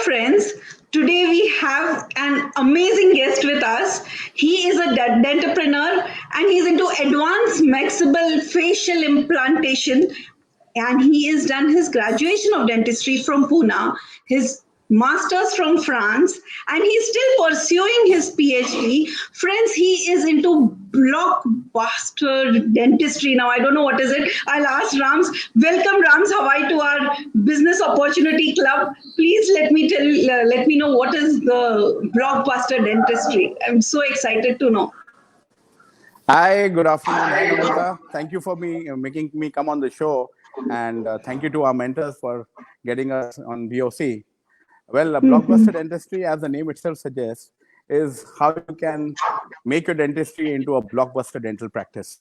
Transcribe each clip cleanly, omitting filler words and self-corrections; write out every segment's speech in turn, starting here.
friends. Today we have an amazing guest with us. He is a dentrepreneur and he's into advanced maxillary facial implantation, and he has done his graduation of dentistry from Pune, his master's from France, and he's still pursuing his PhD. Friends, he is into blockbuster dentistry now. I don't know what is it. I'll ask Rams. Welcome, Rams Hawaii, to our Business Opportunity Club. Please let me know what is the blockbuster dentistry. I'm so excited to know. Hi, good afternoon. Hi, Namrata. Thank you for making me come on the show, and thank you to our mentors for getting us on BOC. Well, a blockbuster dentistry, as the name itself suggests, is how you can make your dentistry into a blockbuster dental practice.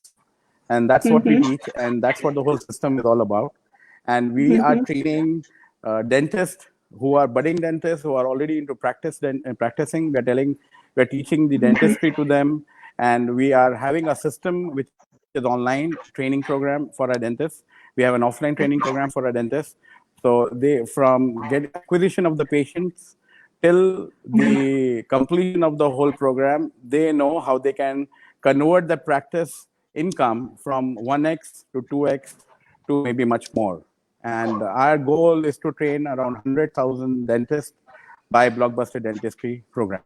And that's what we teach, and that's what the whole system is all about. And we are training dentists who are budding dentists who are already into practicing. We're teaching the dentistry to them, and we are having a system which is online training program for our dentists. We have an offline training program for our dentists. So they, from acquisition of the patients till the completion of the whole program, they know how they can convert the practice income from 1x to 2x to maybe much more. And our goal is to train around 100,000 dentists by Blockbuster Dentistry program.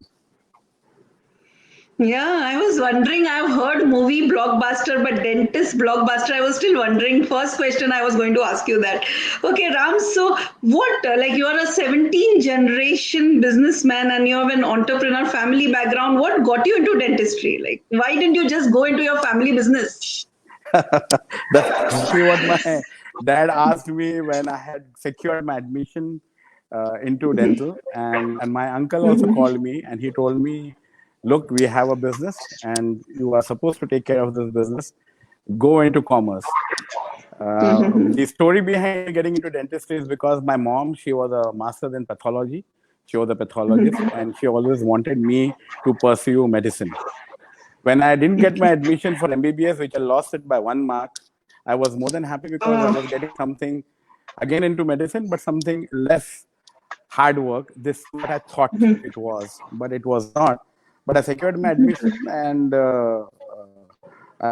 Yeah, I was wondering. I've heard movie blockbuster, but dentist blockbuster. I was still wondering. First question I was going to ask you that. Okay, Ram. So, what? Like, you are a 17 generation businessman and you have an entrepreneur family background. What got you into dentistry? Like, why didn't you just go into your family business? That's actually what my dad asked me when I had secured my admission into dental, and my uncle also called me and he told me, look, we have a business and you are supposed to take care of this business. Go into commerce. The story behind getting into dentistry is because my mom, she was a master in pathology. She was a pathologist and she always wanted me to pursue medicine. When I didn't get my admission for MBBS, which I lost it by 1 mark, I was more than happy because I was getting something again into medicine, but something less hard work. This is what I thought it was, but it was not. But I secured my admission, and I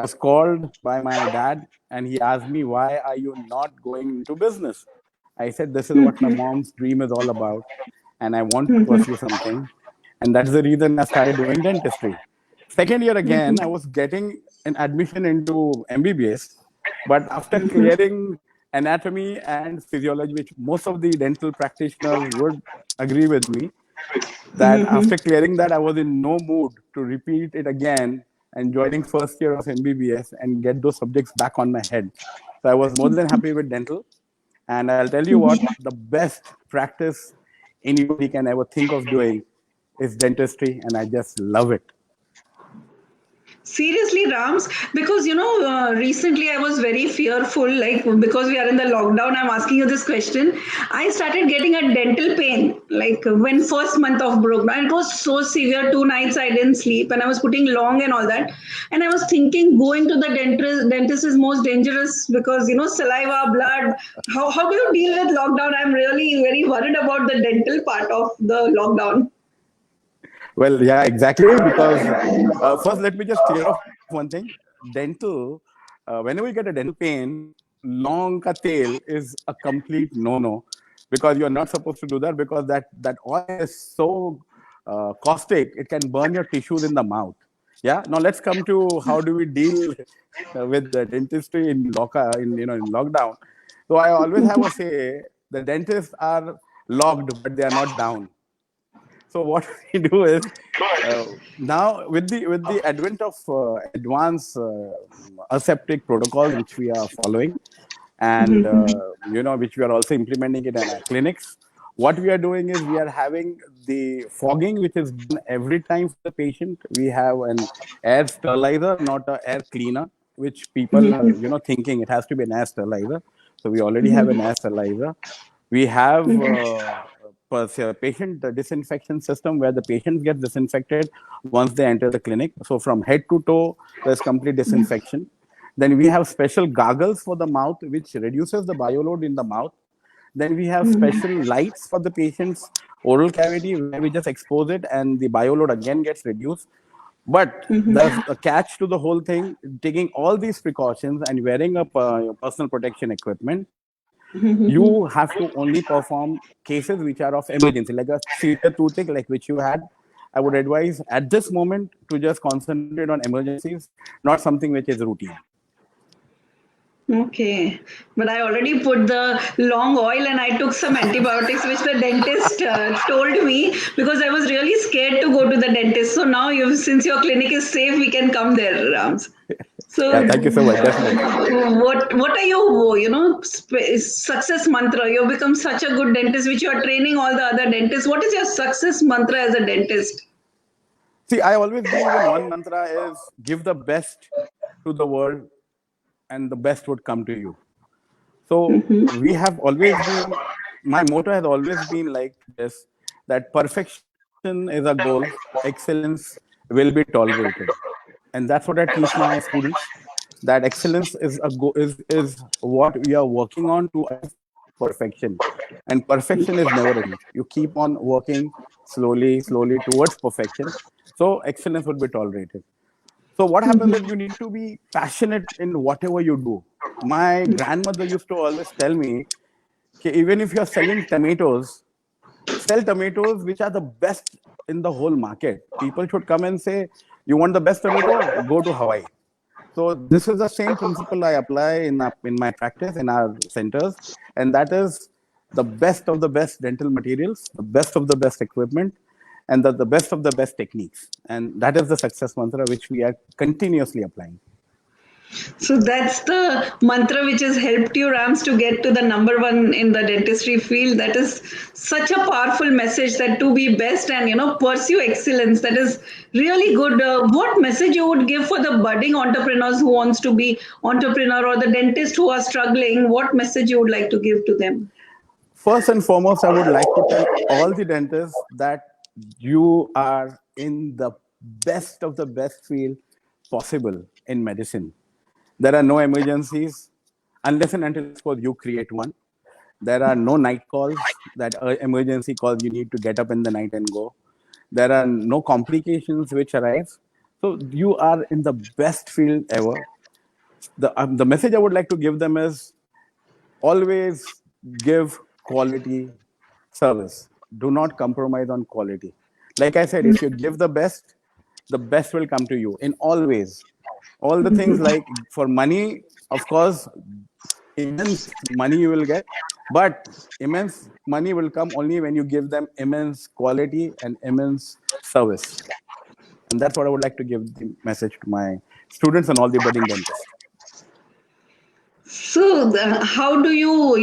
was called by my dad, and he asked me, why are you not going into business? I said, this is what my mom's dream is all about, and I want to pursue something. And that's the reason I started doing dentistry. Second year again, I was getting an admission into MBBS, but after clearing anatomy and physiology, which most of the dental practitioners would agree with me, that after clearing that, I was in no mood to repeat it again and joining first year of MBBS and get those subjects back on my head. So I was more than happy with dental. And I'll tell you what, the best practice anybody can ever think of doing is dentistry, and I just love it. Seriously, Rams, because recently I was very fearful, like because we are in the lockdown. I'm asking you this question. I started getting a dental pain, like when first month of broke down. It was so severe. 2 nights I didn't sleep, and I was putting long and all that. And I was thinking going to the dentist is most dangerous because saliva, blood. How do you deal with lockdown? I'm really very worried about the dental part of the lockdown. Well, yeah, exactly. Because first, let me just clear off one thing. Dental, whenever you get a dental pain, long ka tail is a complete no-no, because you're not supposed to do that, because that oil is so caustic, it can burn your tissues in the mouth. Yeah. Now let's come to how do we deal with the dentistry in lockdown. So I always have a say: the dentists are locked, but they are not down. So what we do is now with the advent of advanced aseptic protocols, which we are following, and which we are also implementing it in our clinics. What we are doing is we are having the fogging, which is done every time for the patient. We have an air sterilizer, not an air cleaner, which people are thinking it has to be an air sterilizer. So we already have an air sterilizer. We have patient disinfection system where the patients get disinfected once they enter the clinic. So from head to toe, there's complete disinfection. Then we have special goggles for the mouth, which reduces the bioload in the mouth. Then we have special lights for the patients oral cavity where we just expose it and the bioload again gets reduced. But there's a catch to the whole thing. Taking all these precautions and wearing up your personal protection equipment, you have to only perform cases which are of emergency, like a severe toothache, like which you had. I would advise at this moment to just concentrate on emergencies, not something which is routine. Okay, but I already put the long oil and I took some antibiotics, which the dentist told me because I was really scared to go to the dentist. So now, since your clinic is safe, we can come there, Rams. So, Yeah, thank you so much. Definitely. what are your success mantra? You become such a good dentist, which you are training all the other dentists. What is your success mantra as a dentist? See, I always believe in one mantra is give the best to the world and the best would come to you. So we have always been, my motto has always been like this, that perfection is a goal, excellence will be tolerated. And that's what I teach my students, that excellence is is what we are working on to achieve perfection. And perfection is never a reach. You keep on working slowly towards perfection. So excellence would be tolerated. So what happens is you need to be passionate in whatever you do. My grandmother used to always tell me, okay, even if you're selling tomatoes, sell tomatoes which are the best in the whole market. People should come and say, you want the best tomato? Go to Hawaii. So this is the same principle I apply in my practice, in our centers. And that is the best of the best dental materials, the best of the best equipment, and the best of the best techniques. And that is the success mantra which we are continuously applying. So that's the mantra which has helped you, Rams, to get to the number one in the dentistry field. That is such a powerful message, that to be best and pursue excellence. That is really good. What message you would give for the budding entrepreneurs who wants to be entrepreneur, or the dentists who are struggling? What message you would like to give to them? First and foremost, I would like to tell all the dentists that you are in the best of the best field possible in medicine. There are no emergencies unless and until you create one. There are no night calls, that emergency calls you need to get up in the night and go. There are no complications which arise. So you are in the best field ever. The message I would like to give them is always give quality service. Do not compromise on quality. Like I said, if you give the best will come to you in all ways. All the things, like for money, of course, immense money you will get, but immense money will come only when you give them immense quality and immense service. And that's what I would like to give the message to my students and all the budding dentists. So, how do you,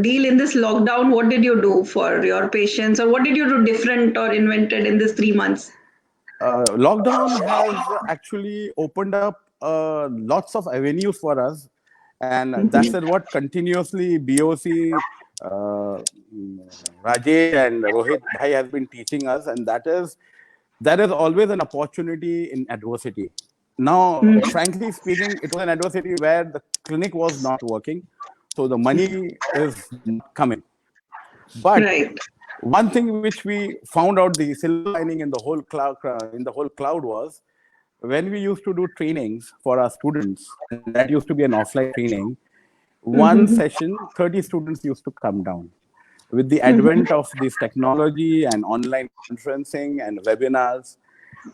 deal in this lockdown? What did you do for your patients, or what did you do different or invented in this 3 months? Lockdown has actually opened up lots of avenues for us, and that's what continuously BOC, Rajesh and Rohit Bhai has been teaching us, and that is always an opportunity in adversity. Now, frankly speaking, it was an adversity where the clinic was not working, so the money is not coming. But Right. one thing which we found out, the silver lining in the whole cloud was, when we used to do trainings for our students, and that used to be an offline training, one session, 30 students used to come down. With the advent of this technology and online conferencing and webinars,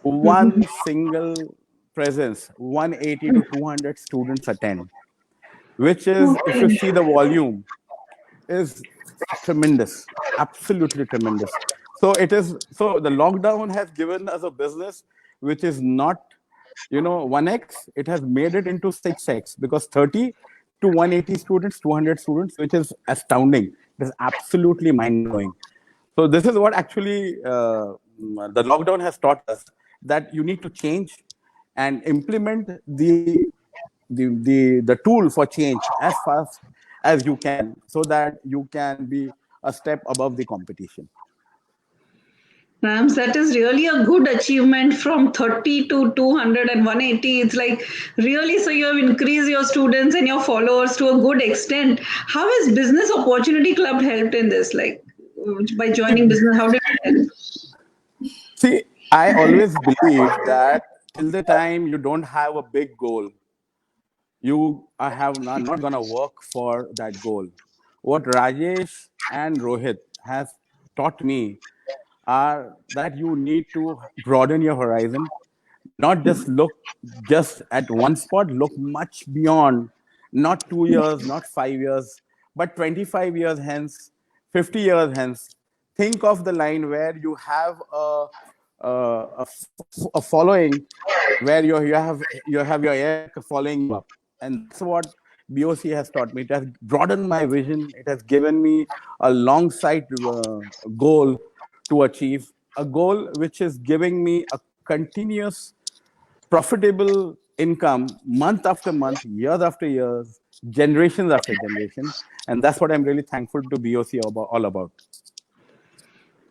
one single presence, 180 to 200 students attend, which is, if you see the volume, is tremendous, absolutely tremendous. So the lockdown has given us a business which is not 1x, it has made it into 6x, because 30 to 180 students, 200 students, which is astounding. It is absolutely mind-blowing. So this is what actually the lockdown has taught us, that you need to change and implement the tool for change as fast as you can, so that you can be a step above the competition. Rams, that is really a good achievement, from 30 to 200 and 180. It's like really, so you have increased your students and your followers to a good extent. How has Business Opportunity Club helped in this? Like, by joining business? How did it help? See, I always believe that till the time you don't have a big goal, you are have not gonna work for that goal. What Rajesh and Rohit has taught me are that you need to broaden your horizon, not just look just at one spot, look much beyond, not 2 years, not 5 years, but 25 years hence, 50 years hence. Think of the line where you have a following where you have your air following you up, and that's what BOC has taught me. It has broadened my vision. It has given me a long sight goal to achieve, a goal which is giving me a continuous profitable income month after month, years after years, generations after generation. And that's what I'm really thankful to BOC all about.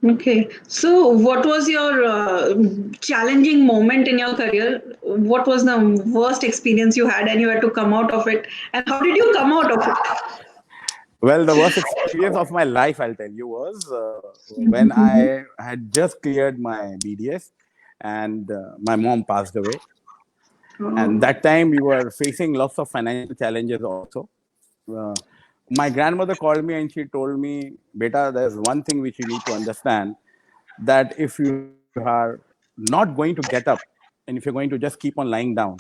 Okay. So, what was your challenging moment in your career? What was the worst experience you had and you had to come out of it? And how did you come out of it? Well, the worst experience of my life, I'll tell you, was when I had just cleared my BDS and my mom passed away. And Oh. that time we were facing lots of financial challenges also. Uh, my grandmother called me and she told me, Beta, there's one thing which you need to understand, that if you are not going to get up and if you're going to just keep on lying down,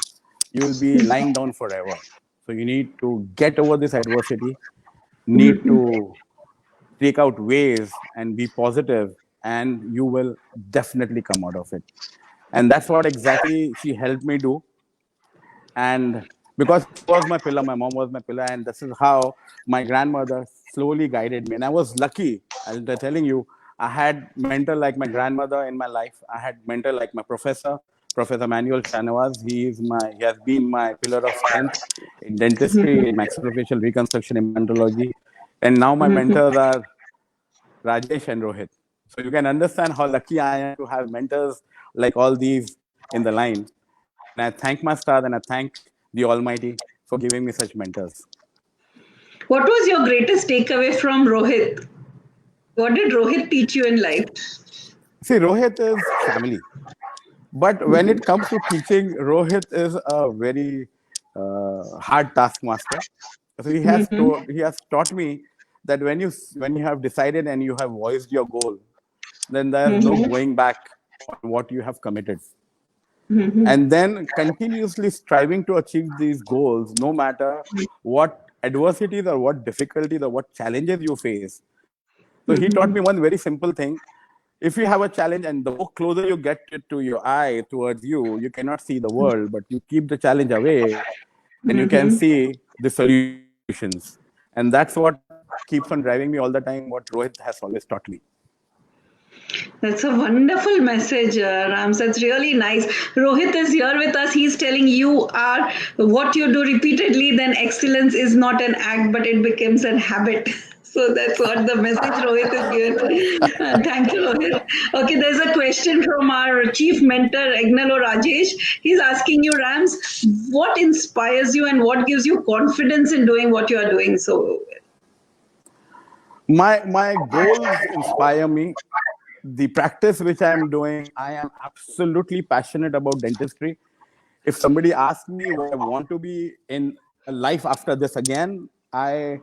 you will be lying down forever. So you need to get over this adversity, need to take out ways and be positive, and you will definitely come out of it. And that's what exactly she helped me do. And because she was my pillar, my mom was my pillar, and this is how my grandmother slowly guided me. And I was lucky. I'll be telling you, I had mentor like my grandmother in my life. I had mentor like my professor, Professor Manuel Shanawaz. He has been my pillar of strength in dentistry, in maxillofacial reconstruction, implantology, and now my mentors are Rajesh and Rohit. So you can understand how lucky I am to have mentors like all these in the line. And I thank my stars and I thank the Almighty for giving me such mentors. What was your greatest takeaway from Rohit? What did Rohit teach you in life? See, Rohit is family. But when it comes to teaching, Rohit is a very hard taskmaster. So he has taught me that when you have decided and you have voiced your goal, then there's no going back on what you have committed. And then continuously striving to achieve these goals, no matter what adversities or what difficulties or what challenges you face. So he taught me one very simple thing. If you have a challenge and the more closer you get it to your eye towards you, you cannot see the world, but you keep the challenge away, then you can see the solutions. And that's what keeps on driving me all the time, what Rohit has always taught me. That's a wonderful message, Rams. That's really nice. Rohit is here with us. He's telling you are what you do repeatedly, then excellence is not an act, but it becomes a habit. So that's what the message Rohit is given. Thank you, Rohit. Okay, there's a question from our chief mentor, Agnalo Rajesh. He's asking you, Rams, what inspires you and what gives you confidence in doing what you are doing? So, My goals inspire me. The practice which I am doing, I am absolutely passionate about dentistry. If somebody asks me what I want to be in life after this again, I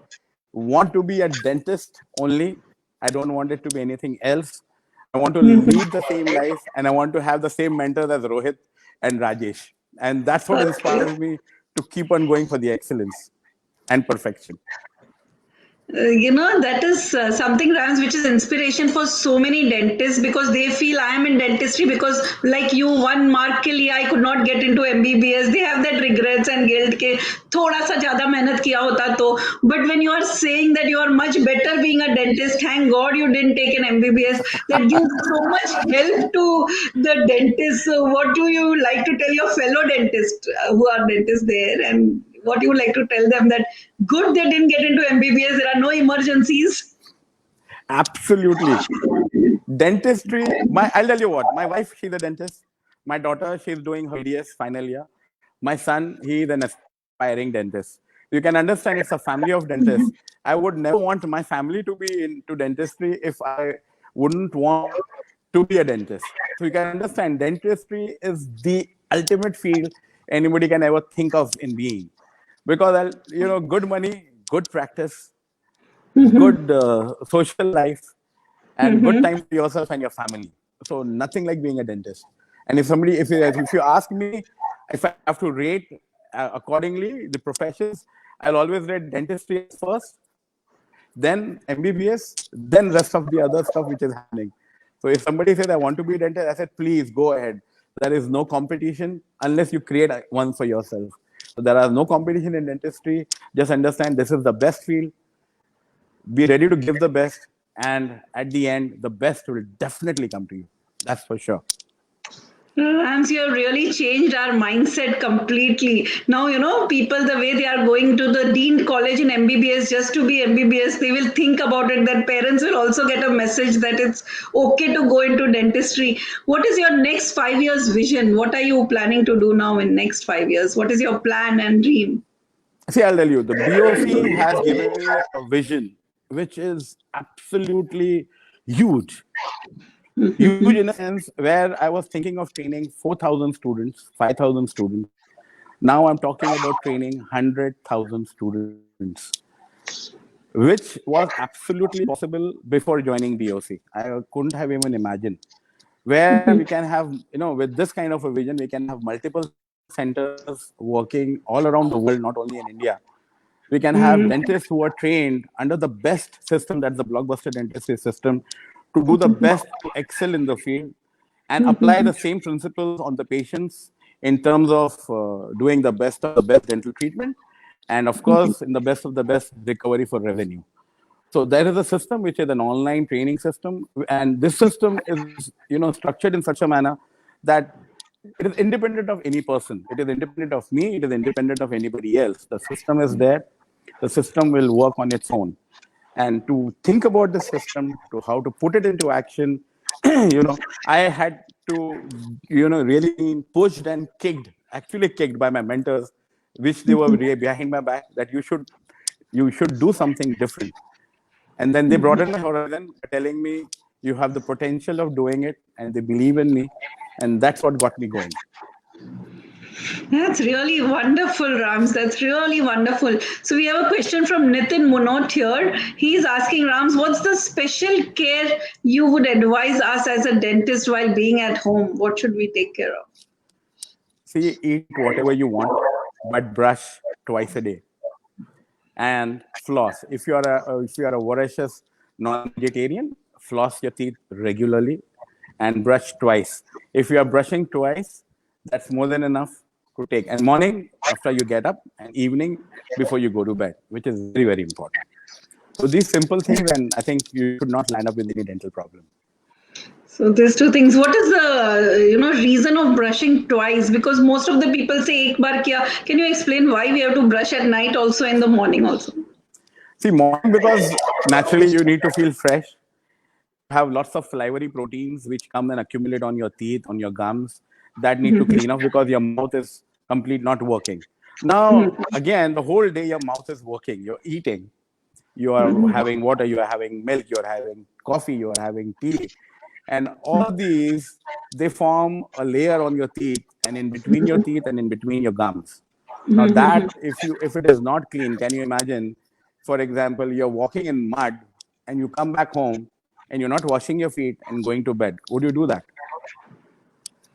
want to be a dentist only. I don't want it to be anything else. I want to lead the same life and I want to have the same mentors as Rohit and Rajesh. And that's what okay. inspires me to keep on going for the excellence and perfection. That is something, Rams, which is inspiration for so many dentists because they feel I am in dentistry because, like you, one mark के लिए I could not get into MBBS. They have that regrets and guilt के थोड़ा सा ज़्यादा मेहनत किया होता तो. But when you are saying that you are much better being a dentist, thank God you didn't take an MBBS. That gives so much help to the dentists. So, what do you like to tell your fellow dentists who are dentists there and what you would like to tell them that good they didn't get into MBBS, there are no emergencies? Absolutely. Dentistry, I'll tell you what, my wife, she's a dentist. My daughter, she's doing her BDS final year. My son, he is an aspiring dentist. You can understand it's a family of dentists. I would never want my family to be into dentistry if I wouldn't want to be a dentist. So you can understand dentistry is the ultimate field anybody can ever think of in being. Because, good money, good practice, good social life, and good time for yourself and your family. So nothing like being a dentist. And if you ask me, if I have to rate accordingly the professions, I'll always rate dentistry as first, then MBBS, then rest of the other stuff which is happening. So if somebody says I want to be a dentist, I said please go ahead. There is no competition unless you create one for yourself. So there are no competition in dentistry. Just understand this is the best field. Be ready to give the best, and at the end, the best will definitely come to you. That's for sure. Rams, you have really changed our mindset completely. Now, people, the way they are going to the Dean College in MBBS just to be MBBS, they will think about it that parents will also get a message that it's okay to go into dentistry. What is your next 5 years vision? What are you planning to do now in next 5 years? What is your plan and dream? See, I'll tell you, the BOC has given me a vision which is absolutely huge. Huge in a sense where I was thinking of training 4,000 students, 5,000 students. Now I'm talking about training 100,000 students, which was absolutely possible before joining BOC. I couldn't have even imagined. Where we can have, with this kind of a vision, we can have multiple centers working all around the world, not only in India. We can have dentists who are trained under the best system, that's the blockbuster dentistry system, to do the best, to excel in the field, and apply the same principles on the patients in terms of doing the best of the best dental treatment, and of course, in the best of the best recovery for revenue. So there is a system which is an online training system, and this system is, structured in such a manner that it is independent of any person. It is independent of me. It is independent of anybody else. The system is there. The system will work on its own. And to think about the system, to how to put it into action, I had to, really been pushed and kicked, actually kicked by my mentors, which they were really behind my back, that you should do something different. And then they broadened my horizon, telling me, you have the potential of doing it, and they believe in me. And that's what got me going. That's really wonderful, Rams. That's really wonderful. So we have a question from Nitin Munot here. He's asking, Rams, what's the special care you would advise us as a dentist while being at home? What should we take care of? See, eat whatever you want, but brush twice a day. And floss. If you are a voracious non-vegetarian, floss your teeth regularly and brush twice. If you are brushing twice, that's more than enough to take. And morning after you get up, and evening before you go to bed, which is very, very important. So these simple things, and I think you should not land up with any dental problem. So there's two things. What is the reason of brushing twice? Because most of the people say ek bar kiya. Can you explain why we have to brush at night also in the morning also? See, morning, because naturally you need to feel fresh. You have lots of salivary proteins which come and accumulate on your teeth, on your gums, that need to clean up because your mouth is complete not working. Now, again, the whole day your mouth is working. You're eating. You are having water. You are having milk. You are having coffee. You are having tea. And all these, they form a layer on your teeth and in between your teeth and in between your gums. Now that, if it is not clean, can you imagine, for example, you're walking in mud and you come back home and you're not washing your feet and going to bed. Would you do that?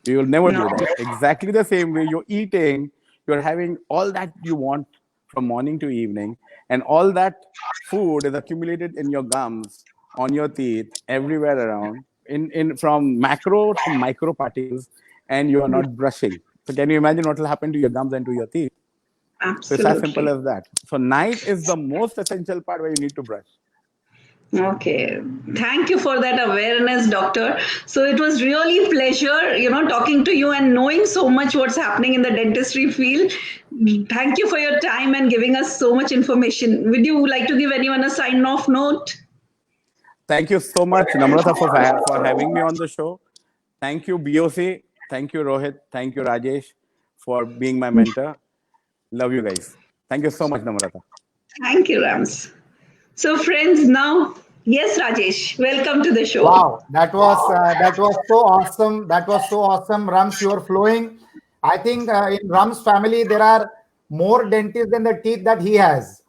You will never do that. Exactly the same way you're eating, you're having all that you want from morning to evening, and all that food is accumulated in your gums, on your teeth, everywhere around, from macro to micro particles, and you are not brushing. So can you imagine what will happen to your gums and to your teeth? Absolutely. So it's as simple as that. So night is the most essential part where you need to brush. Okay. Thank you for that awareness, doctor. So it was really pleasure, talking to you and knowing so much what's happening in the dentistry field. Thank you for your time and giving us so much information. Would you like to give anyone a sign-off note? Thank you so much, Namrata, for having me on the show. Thank you, BOC. Thank you, Rohit. Thank you, Rajesh, for being my mentor. Love you guys. Thank you so much, Namrata. Thank you, Rams. So, friends, now, yes, Rajesh, welcome to the show. Wow, that was so awesome. That was so awesome, Rams. You are flowing. I think in Rams' family there are more dentists than the teeth that he has.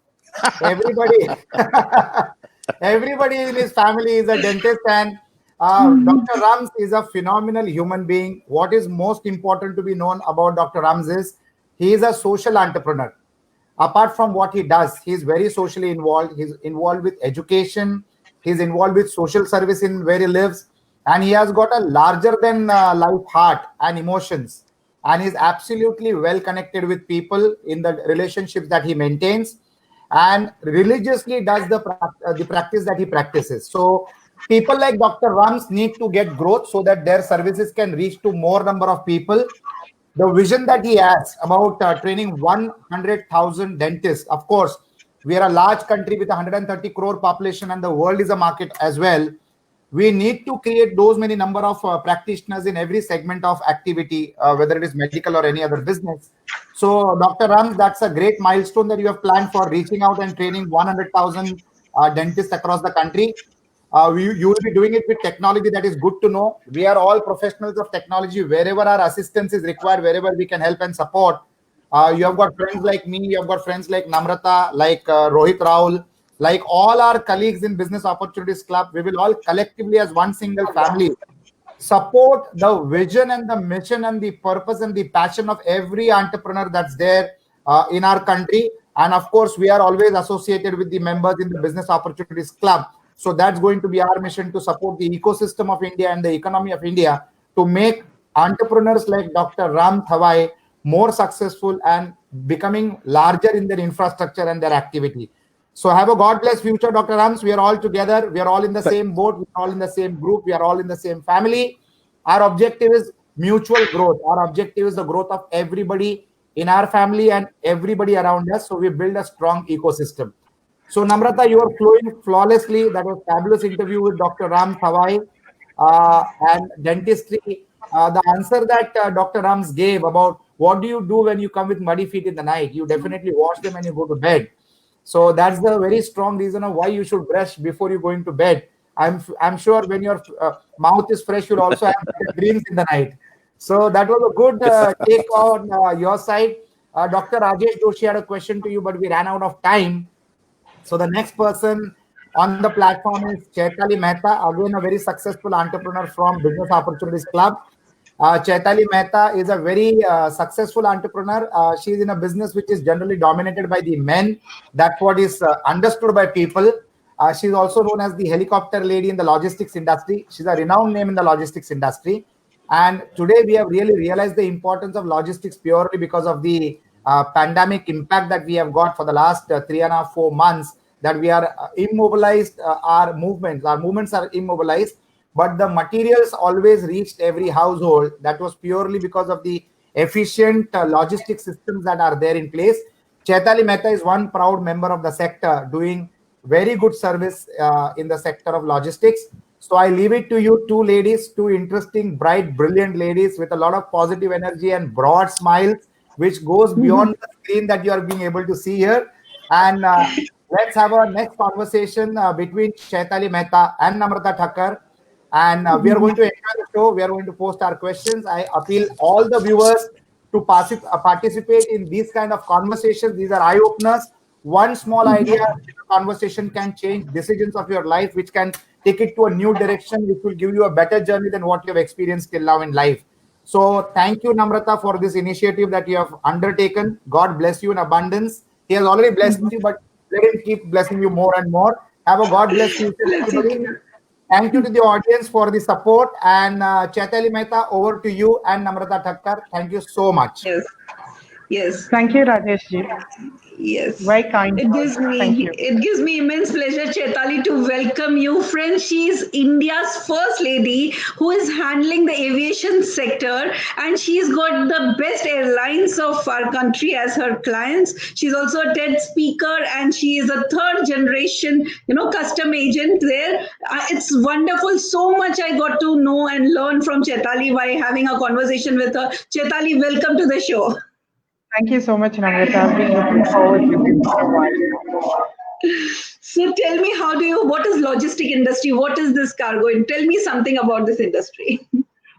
Everybody, everybody in his family is a dentist, and Dr. Rams is a phenomenal human being. What is most important to be known about Dr. Rams is he is a social entrepreneur. Apart from what he does, he's very socially involved. He's involved with education. He's involved with social service in where he lives, and he has got a larger than life heart and emotions. And he's absolutely well connected with people in the relationships that he maintains, and religiously does the practice that he practices. So people like Dr. Rams need to get growth so that their services can reach to more number of people. The vision that he has about training 100,000 dentists. Of course, we are a large country with 130 crore population, and the world is a market as well. We need to create those many number of practitioners in every segment of activity, whether it is medical or any other business. So, Dr. Ram, that's a great milestone that you have planned for reaching out and training 100,000 dentists across the country. You will be doing it with technology. That is good to know. We are all professionals of technology. Wherever our assistance is required, wherever we can help and support, you have got friends like me, you have got friends like Namrata, like Rohit Raul, like all our colleagues in Business Opportunities Club. We will all collectively, as one single family, support the vision and the mission and the purpose and the passion of every entrepreneur that's there in our country. And of course, we are always associated with the members in the Business Opportunities Club. So that's going to be our mission, to support the ecosystem of India and the economy of India, to make entrepreneurs like Dr. Ram Thawai more successful and becoming larger in their infrastructure and their activity. So have a God bless future, Dr. Rams. We are all together. We are all in the same boat. We are all in the same group. We are all in the same family. Our objective is mutual growth. Our objective is the growth of everybody in our family and everybody around us. So we build a strong ecosystem. So Namrata, you are flowing flawlessly. That was fabulous interview with Dr. Ram Thawai and dentistry. The answer that Dr. Rams gave about what do you do when you come with muddy feet in the night? You definitely wash them and you go to bed. So that's the very strong reason of why you should brush before you go into bed. I'm sure when your mouth is fresh, you'll also have dreams in the night. So that was a good take on your side. Dr. Rajesh Doshi had a question to you, but we ran out of time. So the next person on the platform is Chaitali Mehta, again a very successful entrepreneur from Business Opportunities Club. Chaitali Mehta is a very successful entrepreneur. She is in a business which is generally dominated by the men. That's what is understood by people. She's also known as the helicopter lady in the logistics industry. She's a renowned name in the logistics industry. And today we have really realized the importance of logistics purely because of the pandemic impact that we have got for the last 3.5, 4 months, that we are immobilized. Our movements are immobilized, but the materials always reached every household. That was purely because of the efficient logistics systems that are there in place. Chaitali Mehta is one proud member of the sector, doing very good service in the sector of logistics. So I leave it to you, two ladies, two interesting, bright, brilliant ladies with a lot of positive energy and broad smiles, which goes beyond the screen that you are being able to see here. And let's have our next conversation between Chaitali Mehta and Namrata Thakkar. And we are going to enjoy the show. We are going to post our questions. I appeal all the viewers to participate in these kind of conversations. These are eye-openers. One small idea in a conversation can change decisions of your life, which can take it to a new direction, which will give you a better journey than what you have experienced till now in life. So thank you, Namrata, for this initiative that you have undertaken. God bless you in abundance. He has already blessed you, but let him keep blessing you more and more. Have a God bless you, everybody. Thank you to the audience for the support. And Chaitali Mehta, over to you and Namrata Thakkar. Thank you so much. Yes. Yes. Thank you, Rajesh ji. Yes. Very kind. Thank you. It gives me immense pleasure, Chaitali, to welcome you. Friends, she is India's first lady who is handling the aviation sector, and she's got the best airlines of our country as her clients. She's also a TED speaker, and she is a third generation, custom agent there. It's wonderful. So much I got to know and learn from Chaitali by having a conversation with her. Chaitali, welcome to the show. Thank you so much, Namrata. I've been looking forward to this for a while. So tell me, what is logistic industry? What is this cargo? And tell me something about this industry.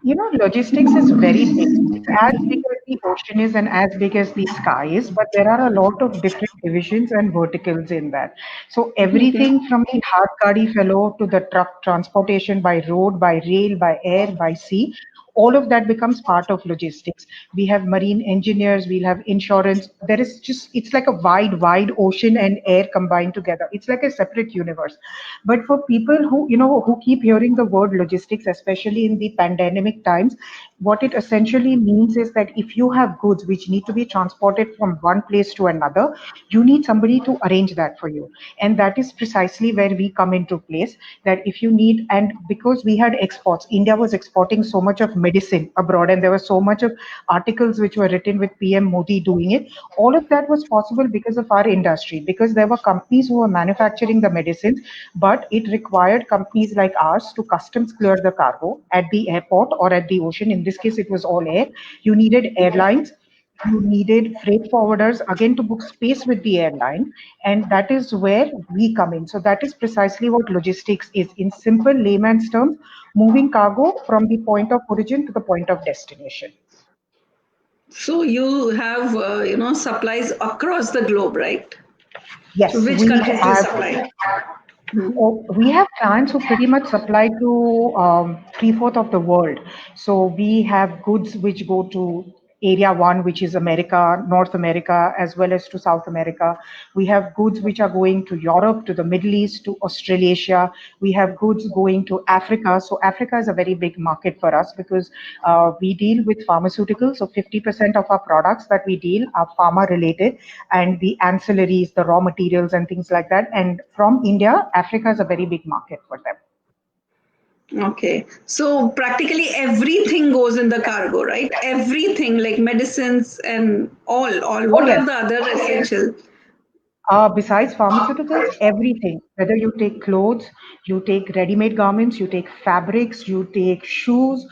Logistics is very big. It's as big as the ocean is and as big as the sky is, but there are a lot of different divisions and verticals in that. So Okay. everything from the hard gadi fellow to the truck transportation by road, by rail, by air, by sea, all of that becomes part of logistics. We have marine engineers, we'll have insurance. There is just, it's like a wide ocean and air combined together. It's like a separate universe. But for people who keep hearing the word logistics, especially in the pandemic times, what it essentially means is that if you have goods which need to be transported from one place to another, you need somebody to arrange that for you. And that is precisely where we come into place. That if you need, and because we had exports, India was exporting so much of medicine abroad, and there was so much of articles which were written with PM Modi doing it. All of that was possible because of our industry, because there were companies who were manufacturing the medicines, but it required companies like ours to customs clear the cargo at the airport or at the ocean. In this case, it was all air. You needed airlines, you needed freight forwarders again to book space with the airline, and that is where we come in. So that is precisely what logistics is in simple layman's terms: moving cargo from the point of origin to the point of destination. So you have, supplies across the globe, right? So Yes, which we countries do you have. supply? Oh, we have clients who pretty much supply to three-fourths of the world. So we have goods which go to Area 1, which is America, North America, as well as to South America. We have goods which are going to Europe, to the Middle East, to Australasia. We have goods going to Africa. So Africa is a very big market for us because we deal with pharmaceuticals. So 50% of our products that we deal are pharma related, and the ancillaries, the raw materials and things like that. And from India, Africa is a very big market for them. Okay. So practically everything goes in the cargo, right? Everything like medicines and all. Oh, What yes. are the other essential? Besides pharmaceuticals, everything, whether you take clothes, you take ready-made garments, you take fabrics, you take shoes,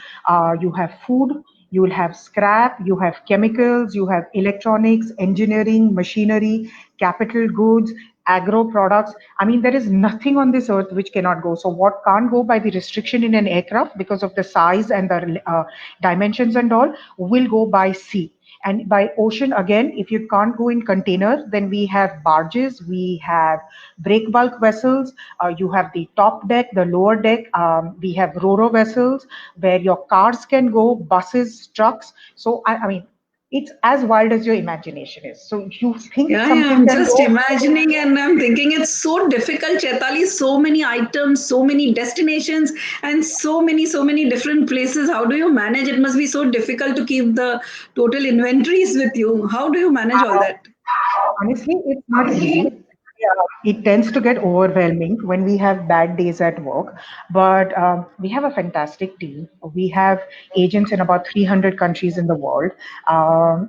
you have food, you will have scrap, you have chemicals, you have electronics, engineering, machinery, capital goods, agro products. I mean, there is nothing on this earth which cannot go. So what can't go by the restriction in an aircraft because of the size and the dimensions and all will go by sea. And by ocean, again, if you can't go in container, then we have barges, we have break bulk vessels, you have the top deck, the lower deck, we have ro-ro vessels where your cars can go, buses, trucks. So, I mean, it's as wild as your imagination is. So you think Yeah, something I'm can just go. imagining and I'm thinking it's so difficult, Chaitali. So many items, so many destinations, and so many different places. How do you manage? It must be so difficult to keep the total inventories with you. How do you manage all that? Honestly, it's not easy. Yeah, it tends to get overwhelming when we have bad days at work, but we have a fantastic team. We have agents in about 300 countries in the world.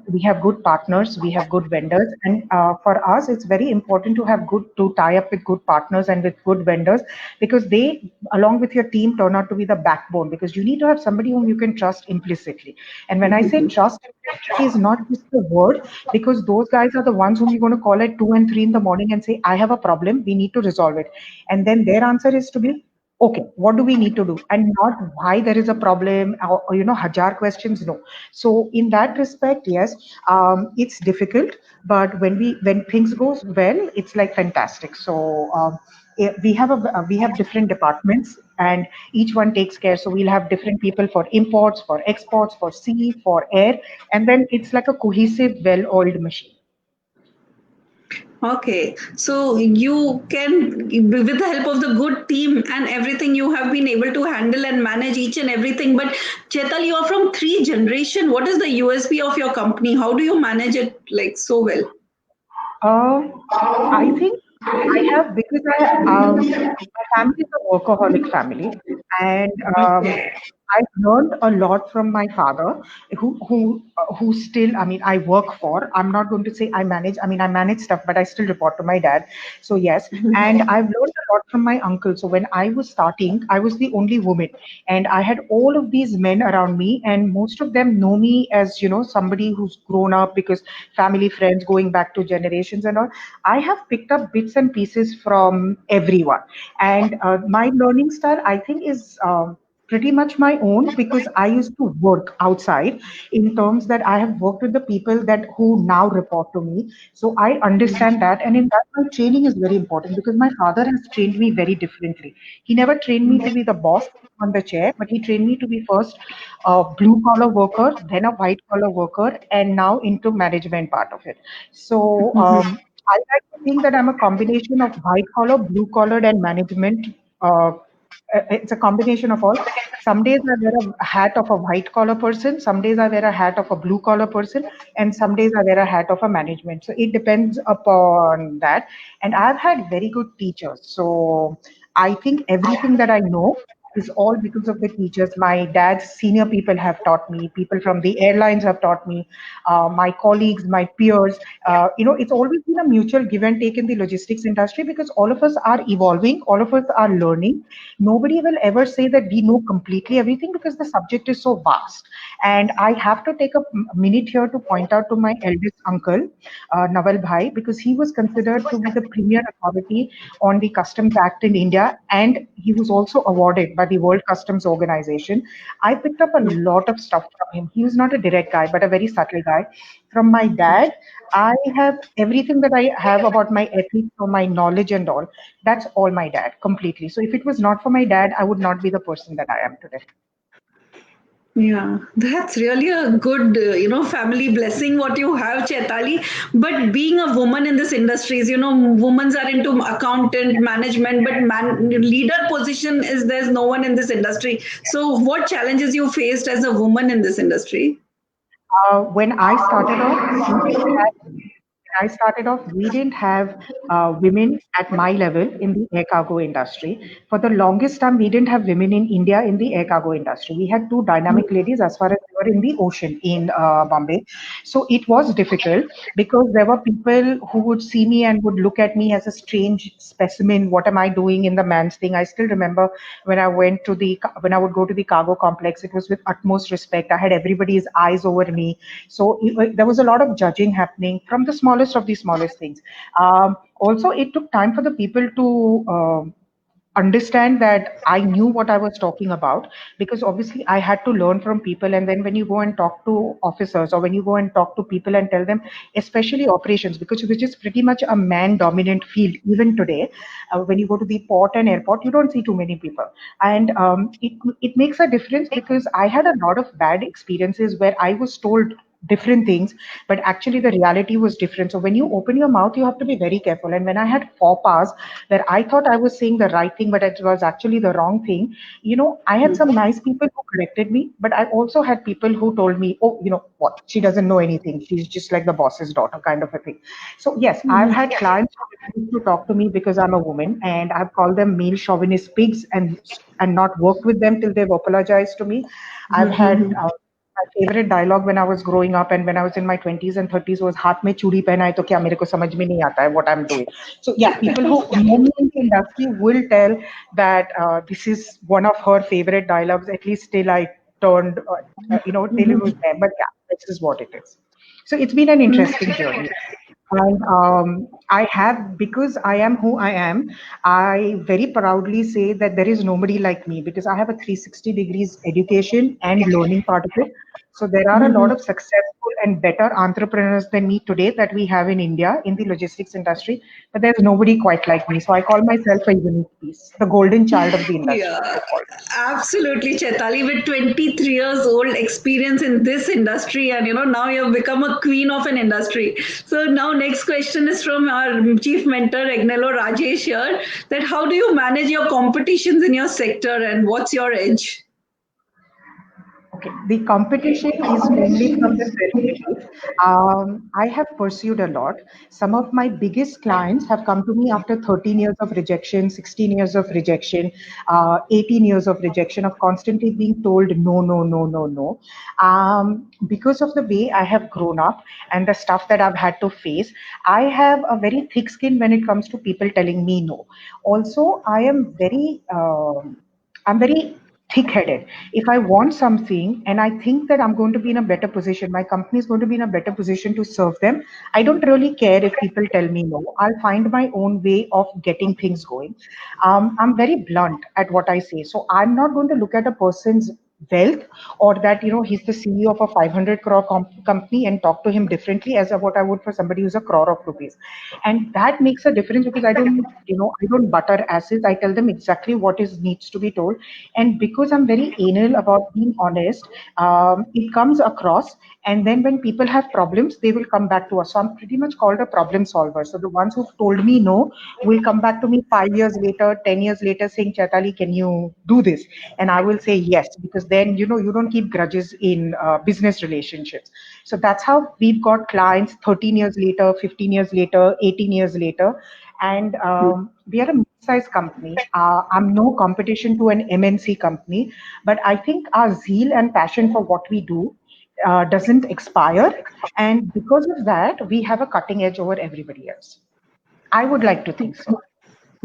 We have good partners, we have good vendors, and for us, it's very important to have good to tie up with good partners and with good vendors because they, along with your team, turn out to be the backbone. Because you need to have somebody whom you can trust implicitly. And when I say trust implicitly, is not just the word, because those guys are the ones whom you're going to call at 2 and 3 in the morning and say, I have a problem, we need to resolve it. And then their answer is to be, okay, what do we need to do? And not why there is a problem or hajar questions. No. So in that respect, yes, it's difficult, but when things goes well, it's like fantastic. So we have different departments, and each one takes care. So we'll have different people for imports, for exports, for sea, for air, and then it's like a cohesive, well-oiled machine. Okay, so you can, with the help of the good team and everything, you have been able to handle and manage each and everything. But Chetal, you are from three generation. What is the USP of your company? How do you manage it like so well? Uh, I think I have because my family is a workaholic family, and Okay. I've learned a lot from my father, who still, I mean, I work for. I'm not going to say I manage. I mean, I manage stuff, but I still report to my dad. So yes, and I've learned a lot from my uncle. So when I was starting, I was the only woman, and I had all of these men around me, and most of them know me as, somebody who's grown up because family, friends, going back to generations and all. I have picked up bits and pieces from everyone, and my learning style, I think, is. Pretty much my own, because I used to work outside, in terms that I have worked with the people that who now report to me. So I understand that, and in that, my training is very important, because my father has trained me very differently. He never trained me to be the boss on the chair, but he trained me to be first a blue collar worker, then a white collar worker, and now into management part of it. So I like to think that I'm a combination of white collar, blue collared, and management. It's a combination of all. Some days I wear a hat of a white collar person, some days I wear a hat of a blue collar person, and some days I wear a hat of a management. So it depends upon that. And I've had very good teachers. So I think everything that I know is all because of the teachers. My dad's senior people have taught me, people from the airlines have taught me, my colleagues, my peers. It's always been a mutual give and take in the logistics industry, because all of us are evolving, all of us are learning. Nobody will ever say that we know completely everything, because the subject is so vast. And I have to take a minute here to point out to my eldest uncle, Naval Bhai, because he was considered to be the premier authority on the Customs Act in India, and he was also awarded by the World Customs Organization. I picked up a lot of stuff from him. He was not a direct guy, but a very subtle guy. From my dad, I have everything that I have about my ethics or my knowledge and all. That's all my dad, completely. So if it was not for my dad, I would not be the person that I am today. Yeah, that's really a good, family blessing what you have, Chaitali. But being a woman in this industries, women are into accountant, management, but leader position is there's no one in this industry. So, what challenges you faced as a woman in this industry? When I started off, we didn't have women at my level in the air cargo industry. For the longest time, we didn't have women in India in the air cargo industry. We had two dynamic ladies as far as they were in the ocean in Bombay. So it was difficult, because there were people who would see me and would look at me as a strange specimen. What am I doing in the man's thing? I still remember when I would go to the cargo complex, it was with utmost respect. I had everybody's eyes over me. So there was a lot of judging happening from the smallest of the smallest things. Also, it took time for the people to understand that I knew what I was talking about, because obviously I had to learn from people. And then when you go and talk to officers, or when you go and talk to people and tell them, especially operations, because which is pretty much a man dominant field even today, when you go to the port and airport, you don't see too many people. And it makes a difference, because I had a lot of bad experiences where I was told different things, but actually the reality was different. So when you open your mouth, you have to be very careful. And when I had faux pas where I thought I was saying the right thing, but it was actually the wrong thing, I had some nice people who corrected me, but I also had people who told me, oh, you know what, she doesn't know anything, she's just like the boss's daughter, kind of a thing. So yes, I've had clients who refused to talk to me because I'm a woman, and I've called them male chauvinist pigs, and not worked with them till they've apologized to me. I've had my favorite dialogue when I was growing up and when I was in my 20s and 30s was "हाथ में चूड़ी पहना है तो क्या मेरे को समझ में नहीं आता है what I'm doing." So yeah, people who know me in the industry will tell that this is one of her favorite dialogues. At least till I turned, till it was there. But yeah, this is what it is. So it's been an interesting journey. And I have, because I am who I am, I very proudly say that there is nobody like me, because I have a 360 degrees education and learning part of it. So there are a lot of successful and better entrepreneurs than me today that we have in India in the logistics industry, but there's nobody quite like me. So I call myself a unique piece, the golden child of the industry. Yeah, absolutely, Chaitali. With 23 years old experience in this industry, and now you've become a queen of an industry. So now, next question is from our chief mentor, Agnello Rajesh here. That how do you manage your competitions in your sector, and what's your edge? Okay, the competition is only from the celebrities. I have pursued a lot. Some of my biggest clients have come to me after 13 years of rejection, 16 years of rejection, 18 years of rejection, of constantly being told no, no, no, no, no. Because of the way I have grown up and the stuff that I've had to face, I have a very thick skin when it comes to people telling me no. Also, I'm very thick-headed. If I want something and I think that I'm going to be in a better position, my company is going to be in a better position to serve them, I don't really care if people tell me no. I'll find my own way of getting things going. I'm very blunt at what I say. So I'm not going to look at a person's wealth, or that he's the CEO of a 500 crore company, and talk to him differently as of what I would for somebody who's a crore of rupees. And that makes a difference, because I don't butter asses. I tell them exactly what is needs to be told. And because I'm very anal about being honest, it comes across. And then when people have problems, they will come back to us. So I'm pretty much called a problem solver. So the ones who've told me no will come back to me 5 years later, 10 years later, saying, Chaitali, can you do this? And I will say yes, because then you don't keep grudges in business relationships. So that's how we've got clients 13 years later, 15 years later, 18 years later. And we are a mid-sized company. I'm no competition to an MNC company, but I think our zeal and passion for what we do doesn't expire. And because of that, we have a cutting edge over everybody else. I would like to think so.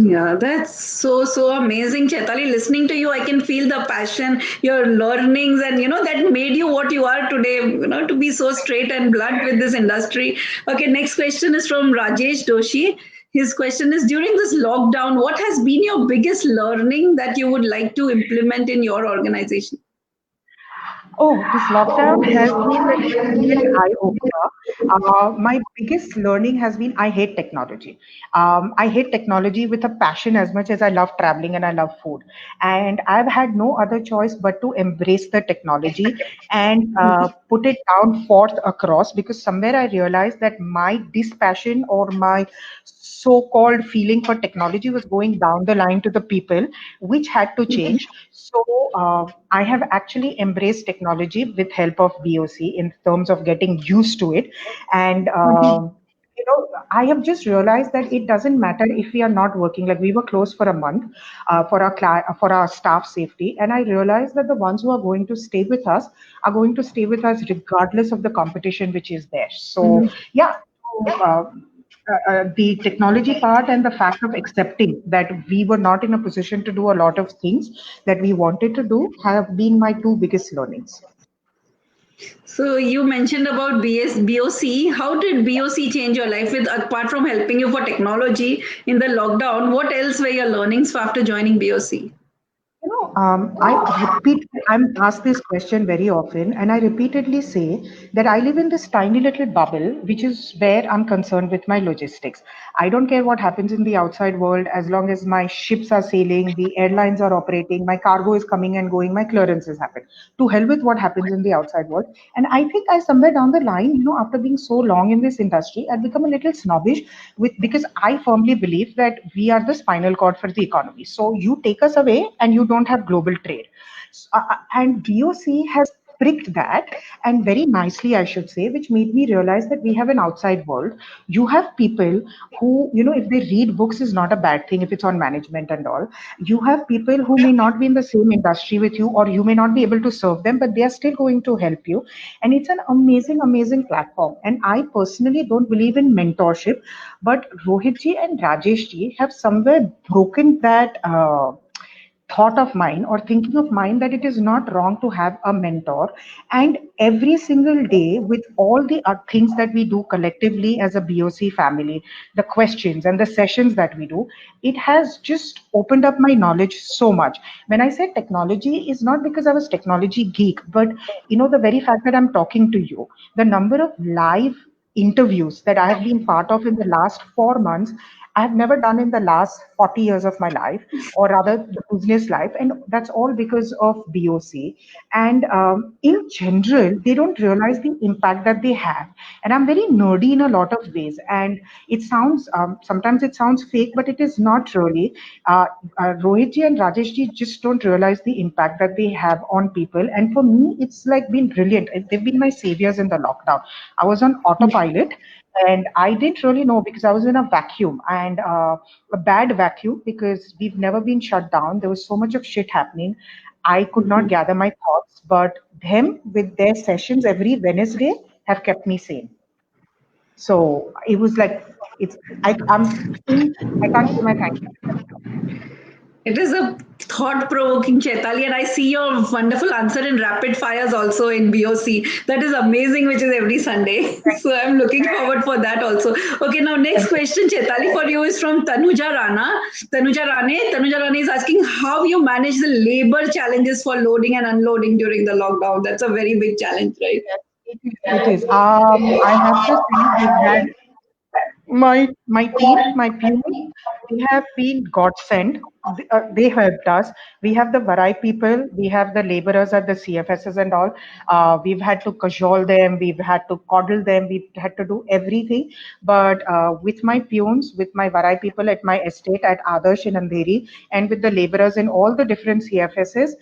Yeah, that's so amazing, Chaitali. Listening to you, I can feel the passion, your learnings, and that made you what you are today. To be so straight and blunt with this industry. Okay, next question is from Rajesh Doshi. His question is: during this lockdown, what has been your biggest learning that you would like to implement in your organization? Oh, this lockdown has been really an eye opener. My biggest learning has been I hate technology. I hate technology with a passion as much as I love traveling and I love food. And I've had no other choice but to embrace the technology and put it down forth across, because somewhere I realized that my dispassion or my so-called feeling for technology was going down the line to the people, which had to change. So I have actually embraced technology with help of BOC in terms of getting used to it. And I have just realized that it doesn't matter if we are not working. Like, we were closed for a month for our staff safety, and I realized that the ones who are going to stay with us are going to stay with us regardless of the competition which is there. So yeah. So, the technology part and the fact of accepting that we were not in a position to do a lot of things that we wanted to do have been my two biggest learnings. So you mentioned about BOC. How did BOC change your life? With apart from helping you for technology in the lockdown, what else were your learnings after joining BOC? I'm asked this question very often, and I repeatedly say that I live in this tiny little bubble, which is where I'm concerned with my logistics. I don't care what happens in the outside world as long as my ships are sailing, the airlines are operating, my cargo is coming and going, my clearances happen. To hell with what happens in the outside world. And I think I somewhere down the line, after being so long in this industry, I've become a little snobbish because I firmly believe that we are the spinal cord for the economy. So you take us away and you don't have global trade. And DOC has pricked that, and very nicely, I should say, which made me realize that we have an outside world. You have people who, if they read books is not a bad thing if it's on management and all. You have people who may not be in the same industry with you, or you may not be able to serve them, but they are still going to help you. And it's an amazing, amazing platform. And I personally don't believe in mentorship, but Rohit ji and Rajesh ji have somewhere broken that. Thought of mine or thinking of mine that it is not wrong to have a mentor. And every single day, with all the things that we do collectively as a BOC family, the questions and the sessions that we do, it has just opened up my knowledge so much. When I say technology, is not because I was technology geek, but the very fact that I'm talking to you, the number of live interviews that I have been part of in the last 4 months, I've never done in the last 40 years of my life, or rather the business life. And that's all because of BOC. And in general, they don't realize the impact that they have. And I'm very nerdy in a lot of ways. And it sounds, sometimes it sounds fake, but it is not really. Rohitji and Rajeshji just don't realize the impact that they have on people. And for me, it's like been brilliant. They've been my saviors in the lockdown. I was on autopilot, and I didn't really know because I was in a vacuum, and a bad vacuum, because we've never been shut down. There was so much of shit happening. I could not gather my thoughts, but them with their sessions every Wednesday have kept me sane. So it was like, I'm still, I can't say my thank you. It is a thought-provoking, Chaitali, and I see your wonderful answer in rapid fires also in BOC. That is amazing, which is every Sunday. So I'm looking forward for that also. Okay, now next question, Chaitali, for you is from Tanuja Rana. Tanuja Rane is asking how you manage the labor challenges for loading and unloading during the lockdown. That's a very big challenge, right? It is. I have to say we've had my team, my peers, they have been godsend. They helped us. We have the Varai people, we have the laborers at the CFSs and all. We've had to cajole them, we've had to coddle them, we've had to do everything. But with my peons, with my Varai people at my estate at Adarsh in Andheri, and with the laborers in all the different CFSs,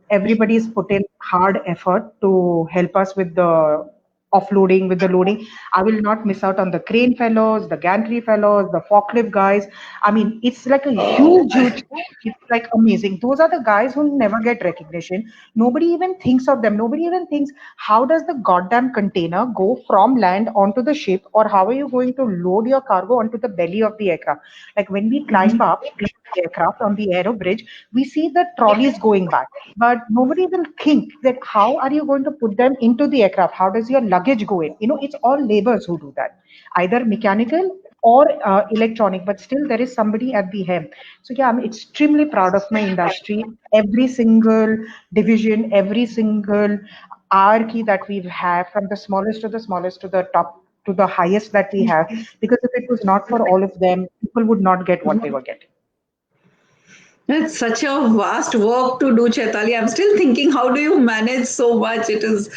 everybody's put in hard effort to help us with the offloading, with the loading. I will not miss out on the crane fellows, the gantry fellows, the forklift guys. I mean, it's like a huge, it's like amazing. Those are the guys who never get recognition. Nobody even thinks of them. Nobody even thinks, how does the goddamn container go from land onto the ship, or how are you going to load your cargo onto the belly of the aircraft? Like when we climb up the aircraft on the aero bridge, we see the trolleys going back, but nobody will think that how are you going to put them into the aircraft? How does your luggage go in? It's all laborers who do that, either mechanical or electronic, but still there is somebody at the helm. So yeah, I'm extremely proud of my industry. Every single division, every single hierarchy that we have, from the smallest to the top to the highest that we have, because if it was not for all of them, people would not get what they were getting. It's such a vast work to do, Chaitali. I'm still thinking, how do you manage so much? It is.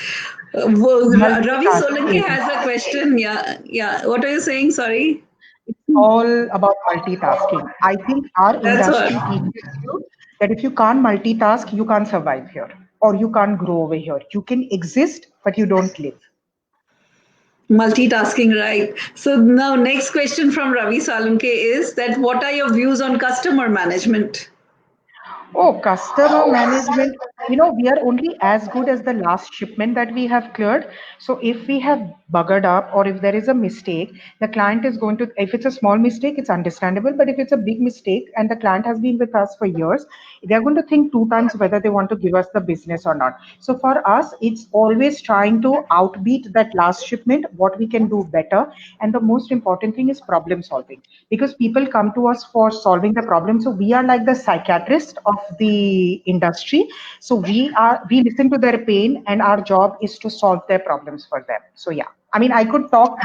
Ravi Solanki Multitasking. has a question. Yeah, yeah. What are you saying? Sorry. It's all about multitasking. I think our That's industry what. teaches you that if you can't multitask, you can't survive here, or you can't grow over here. You can exist, but you don't live. Multitasking, right? So now, next question from Ravi Salunke is that what are your views on customer management? Oh, customer management. We are only as good as the last shipment that we have cleared. So if we have buggered up, or if there is a mistake, the client is going to, if it's a small mistake, it's understandable. But if it's a big mistake and the client has been with us for years, they're going to think two times whether they want to give us the business or not. So for us, it's always trying to outbeat that last shipment, what we can do better. And the most important thing is problem solving, because people come to us for solving the problem. So we are like the psychiatrist of the industry. So we listen to their pain, and our job is to solve their problems for them. So yeah, I mean, I could talk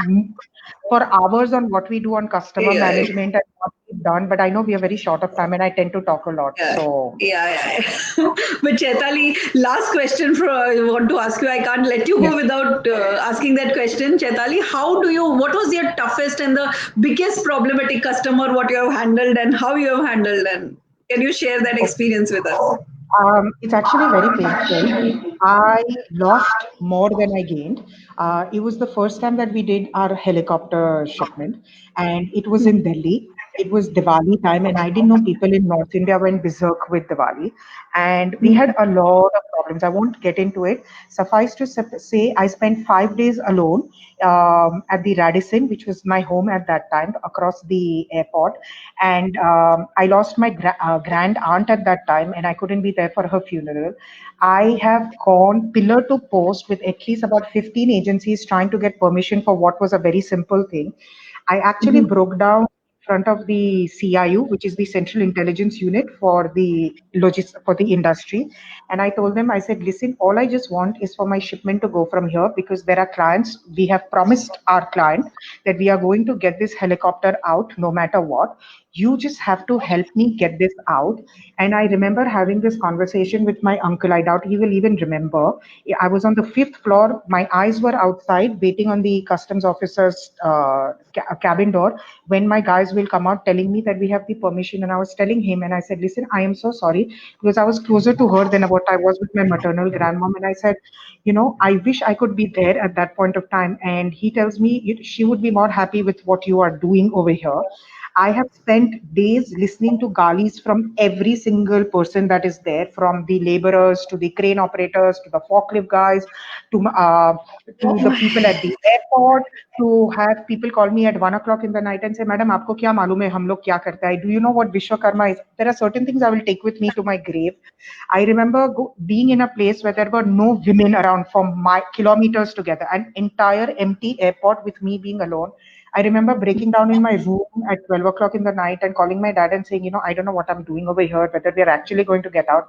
for hours on what we do on customer Yeah, management and what we've done, but I know we are very short of time, and I tend to talk a lot. yeah, So yeah. But Chaitali, last question I want to ask you. I can't let you go yes. without asking that question. Chaitali, what was your toughest and the biggest problematic customer, what you have handled and how you have handled? And can you share that Okay. experience with us? It's actually very painful. I lost more than I gained. It was the first time that we did our helicopter shipment, and it was in Delhi. It was Diwali time, and I didn't know people in North India went berserk with Diwali, and we had a lot of problems. I won't get into it. Suffice to say, I spent 5 days alone at the Radisson, which was my home at that time, across the airport. And I lost my grand aunt at that time, and I couldn't be there for her funeral. I have gone pillar to post with at least about 15 agencies trying to get permission for what was a very simple thing. I actually broke down front of the CIU, which is the Central Intelligence Unit for the for the industry. And I told them, I said, listen, all I just want is for my shipment to go from here, because there are clients. We have promised our client that we are going to get this helicopter out no matter what. You just have to help me get this out. And I remember having this conversation with my uncle. I doubt he will even remember. I was on the 5th floor. My eyes were outside waiting on the customs officer's cabin door when my guys will come out telling me that we have the permission. And I was telling him, and I said, listen, I am so sorry, because I was closer to her than what I was with my maternal grandmom. And I said, I wish I could be there at that point of time. And he tells me she would be more happy with what you are doing over here. I have spent days listening to galis from every single person that is there, from the laborers to the crane operators to the forklift guys to the people at the airport, to have people call me at 1 o'clock in the night and say, Madam, aapko kya malum hai hum log kya karta hai? Do you know what Vishwakarma is? There are certain things I will take with me to my grave. I remember being in a place where there were no women around for kilometers together, an entire empty airport with me being alone. I remember breaking down in my room at 12 o'clock in the night and calling my dad and saying, I don't know what I'm doing over here, whether we're actually going to get out.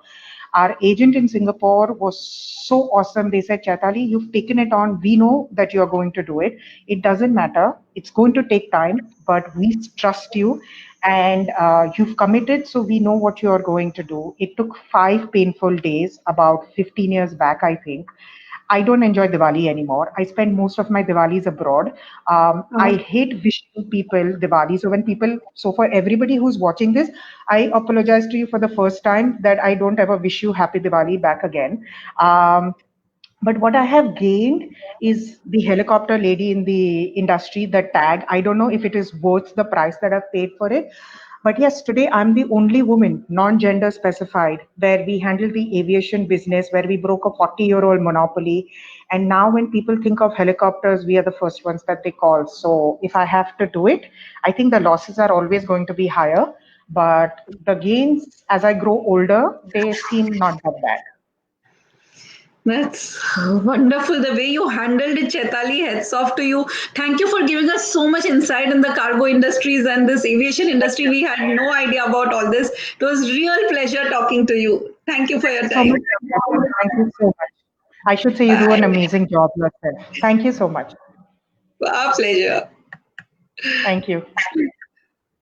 Our agent in Singapore was so awesome. They said, Chaitali, you've taken it on. We know that you're going to do it. It doesn't matter. It's going to take time, but we trust you. And you've committed, so we know what you're going to do. It took 5 painful days, about 15 years back, I think. I don't enjoy Diwali anymore. I spend most of my Diwalis abroad. I hate wishing people Diwali. So for everybody who's watching this, I apologize to you for the first time that I don't ever wish you happy Diwali back again. But what I have gained is the helicopter lady in the industry, the tag. I don't know if it is worth the price that I've paid for it. But yes, today I'm the only woman, non-gender specified, where we handle the aviation business, where we broke a 40-year-old monopoly. And now when people think of helicopters, we are the first ones that they call. So if I have to do it, I think the losses are always going to be higher. But the gains, as I grow older, they seem not that bad. That's wonderful. The way you handled it, Chaitali, heads off to you. Thank you for giving us so much insight in the cargo industries and this aviation industry. We had no idea about all this. It was real pleasure talking to you. Thank you for your So much. time. Thank you so much. I should say you do an Bye. amazing job yourself. Thank you so much. Our pleasure. Thank you.